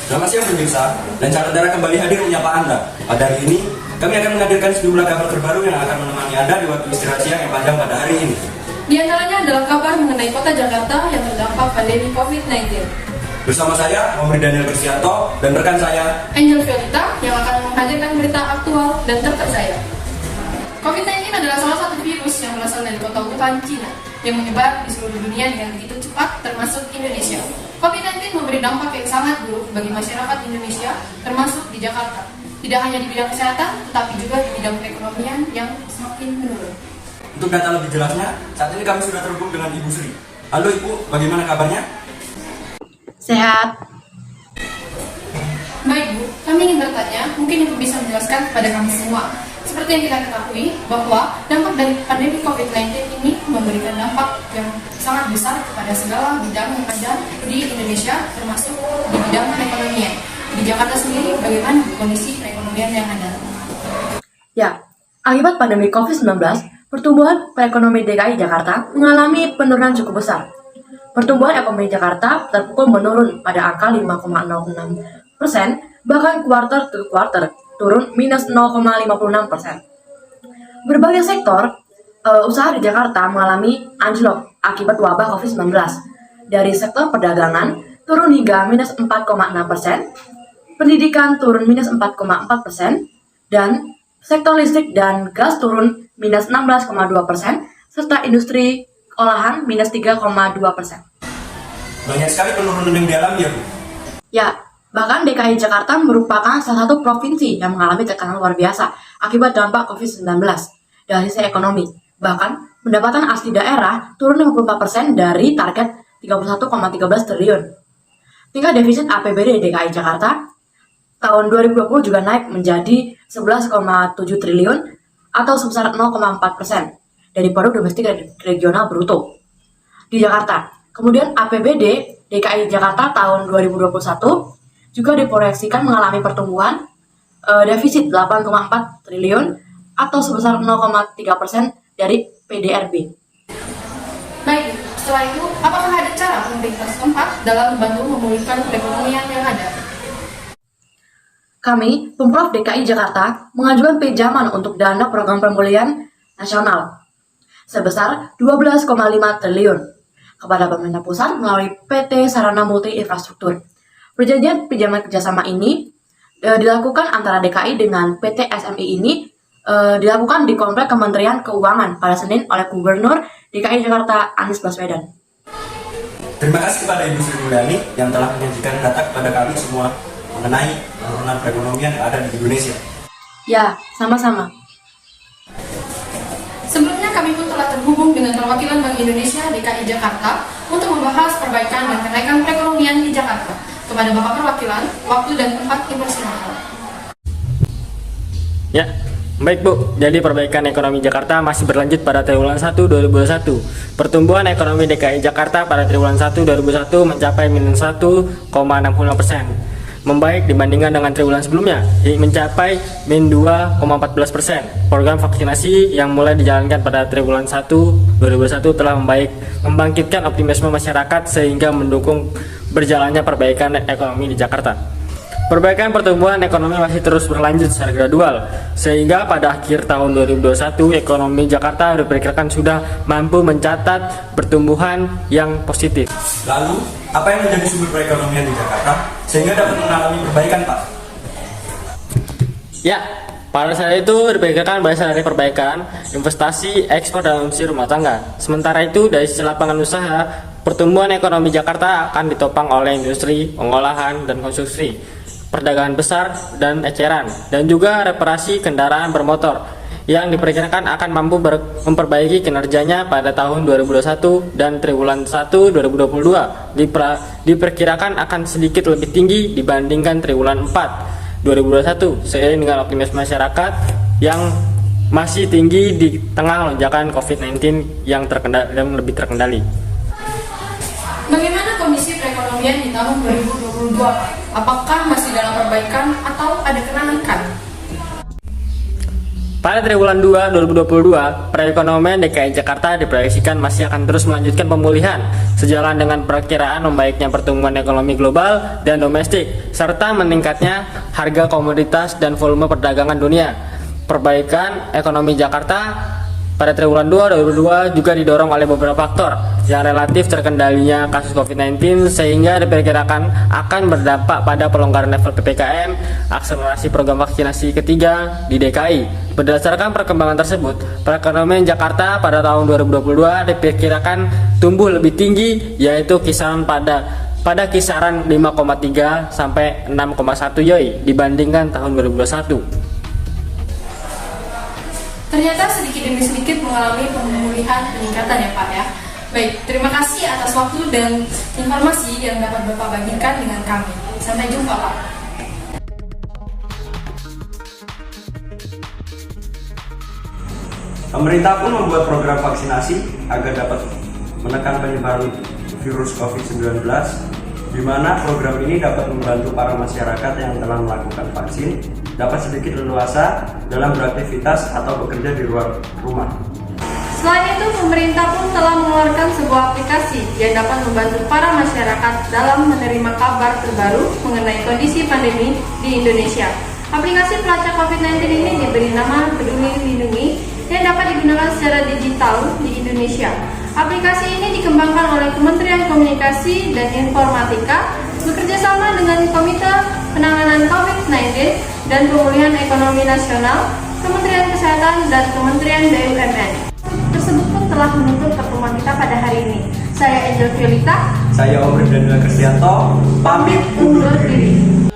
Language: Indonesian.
Selamat siang pemirsa, dan Cara Darah kembali hadir menyapa Anda. Pada hari ini, kami akan menghadirkan sejumlah kabar terbaru yang akan menemani Anda di waktu istirahat siang yang panjang pada hari ini. Di antaranya adalah kabar mengenai kota Jakarta yang terdampak pandemi COVID-19. Bersama saya, Muhammad Daniel Kristianto, dan rekan saya, Angel Violeta, yang akan menghadirkan berita aktual dan terpercaya. COVID-19 adalah salah satu virus yang berasal dari kota Wuhan, Cina, yang menyebar di seluruh dunia dengan begitu cepat, termasuk Indonesia. COVID-19 memberi dampak yang sangat buruk bagi masyarakat Indonesia, termasuk di Jakarta. Tidak hanya di bidang kesehatan, tetapi juga di bidang perekonomian yang semakin menurun. untuk data lebih jelasnya, saat ini kami sudah terhubung dengan Ibu Sri. Halo Ibu, bagaimana kabarnya? Sehat. Baik Bu, kami ingin bertanya, mungkin Ibu bisa menjelaskan kepada kami semua. Seperti yang kita ketahui, bahwa dampak dari pandemi COVID-19 ini memberikan dampak yang sangat besar kepada segala bidang yang ada di Indonesia, termasuk di bidang perekonomian. Di Jakarta sendiri, bagaimana kondisi perekonomian yang ada? Ya, akibat pandemi COVID-19, pertumbuhan perekonomian DKI Jakarta mengalami penurunan cukup besar. Pertumbuhan ekonomi Jakarta terpukul menurun pada angka 5,06%, bahkan kuartal ke kuartal turun minus 0,56%. Berbagai sektor usaha di Jakarta mengalami anjlok akibat wabah COVID-19. Dari sektor perdagangan turun hingga minus 4,6%, pendidikan turun minus 4,4%, dan sektor listrik dan gas turun minus 16,2%, serta industri olahan minus 3,2%. Banyak sekali penurunan yang dialami ya Bu? Ya, bahkan DKI Jakarta merupakan salah satu provinsi yang mengalami tekanan luar biasa akibat dampak COVID-19 dari sisi ekonomi. Bahkan, pendapatan asli daerah turun 54% dari target 31,13 triliun. Tingkat defisit APBD DKI Jakarta tahun 2020 juga naik menjadi 11,7 triliun atau sebesar 0,4% dari produk domestik regional bruto di Jakarta. Kemudian APBD DKI Jakarta tahun 2021 juga diproyeksikan mengalami pertumbuhan defisit 8,4 triliun atau sebesar 0,3% dari PDRB. Baik, setelah itu, apakah ada cara pemerintah setempat dalam membantu memulihkan perekonomian yang ada? Kami, Pemprov DKI Jakarta, mengajukan pinjaman untuk dana program pemulihan nasional sebesar 12,5 triliun kepada pemerintah pusat melalui PT Sarana Multi Infrastruktur. Perjanjian pinjaman kerjasama ini dilakukan antara DKI dengan PT SMI ini dilakukan di Komplek Kementerian Keuangan pada Senin oleh Gubernur DKI Jakarta Anies Baswedan. Terima kasih kepada Ibu Sri Mulyani yang telah menyajikan data kepada kami semua mengenai penurunan perekonomian yang ada di Indonesia. Ya, sama-sama. Sebelumnya kami pun telah terhubung dengan perwakilan Bank Indonesia DKI Jakarta untuk membahas perbaikan dan kenaikan perekonomian di Jakarta. Kepada Bapak Perwakilan, waktu dan tempat dipersilakan. Ya, baik Bu. Jadi perbaikan ekonomi Jakarta masih berlanjut pada triwulan 1 2021. Pertumbuhan ekonomi DKI Jakarta pada triwulan 1 2021 mencapai minus 1,65%. Membaik dibandingkan dengan triwulan sebelumnya, mencapai min 2,14%. Program vaksinasi yang mulai dijalankan pada triwulan 1 2021 telah membangkitkan optimisme masyarakat sehingga mendukung berjalannya perbaikan ekonomi di Jakarta. Perbaikan pertumbuhan ekonomi masih terus berlanjut secara gradual, sehingga pada akhir tahun 2021 ekonomi Jakarta diperkirakan sudah mampu mencatat pertumbuhan yang positif. Lalu, apa yang menjadi sumber perekonomian di Jakarta sehingga dapat mengalami perbaikan, Pak? Ya, pada saat itu diperkirakan berasal dari perbaikan investasi, ekspor, dan konsumsi rumah tangga. Sementara itu, dari sisi lapangan usaha, pertumbuhan ekonomi Jakarta akan ditopang oleh industri, pengolahan, dan konstruksi, perdagangan besar dan eceran, dan juga reparasi kendaraan bermotor yang diperkirakan akan mampu memperbaiki kinerjanya pada tahun 2021 dan triwulan 1 2022 diperkirakan akan sedikit lebih tinggi dibandingkan triwulan 4 2021 seiring dengan optimisme masyarakat yang masih tinggi di tengah lonjakan COVID-19 yang lebih terkendali. Bagaimana kondisi perekonomian di tahun 2022? Apakah masih dalam perbaikan atau ada kenaikan? Pada triwulan 2 2022, perekonomian DKI Jakarta diproyeksikan masih akan terus melanjutkan pemulihan sejalan dengan perkiraan membaiknya pertumbuhan ekonomi global dan domestik serta meningkatnya harga komoditas dan volume perdagangan dunia. Perbaikan ekonomi Jakarta pada triwulan 2 2022 juga didorong oleh beberapa faktor yang relatif terkendalinya kasus COVID-19 sehingga diperkirakan akan berdampak pada pelonggaran level PPKM, akselerasi program vaksinasi ketiga di DKI. Berdasarkan perkembangan tersebut, perekonomian Jakarta pada tahun 2022 diperkirakan tumbuh lebih tinggi, yaitu kisaran pada kisaran 5,3 sampai 6,1 YoY dibandingkan tahun 2021. Ternyata sedikit demi sedikit mengalami pemulihan peningkatan ya Pak ya. Baik, terima kasih atas waktu dan informasi yang dapat Bapak bagikan dengan kami. Sampai jumpa Pak. Pemerintah pun membuat program vaksinasi agar dapat menekan penyebaran virus COVID-19, di mana program ini dapat membantu para masyarakat yang telah melakukan vaksin dapat sedikit leluasa dalam beraktivitas atau bekerja di luar rumah. Selain itu, pemerintah pun telah mengeluarkan sebuah aplikasi yang dapat membantu para masyarakat dalam menerima kabar terbaru mengenai kondisi pandemi di Indonesia. Aplikasi pelacak COVID-19 ini diberi nama Peduli Lindungi yang dapat digunakan secara digital di Indonesia. Aplikasi ini dikembangkan oleh Kementerian Komunikasi dan Informatika bekerjasama dengan Komite Penanganan COVID-19 dan Pemulihan Ekonomi Nasional, Kementerian Kesehatan, dan Kementerian BUMN. Tersebut pun telah menutup pertemuan kita pada hari ini. Saya Angel Violita. Saya Omri Daniel Kristianto, pamit undur diri.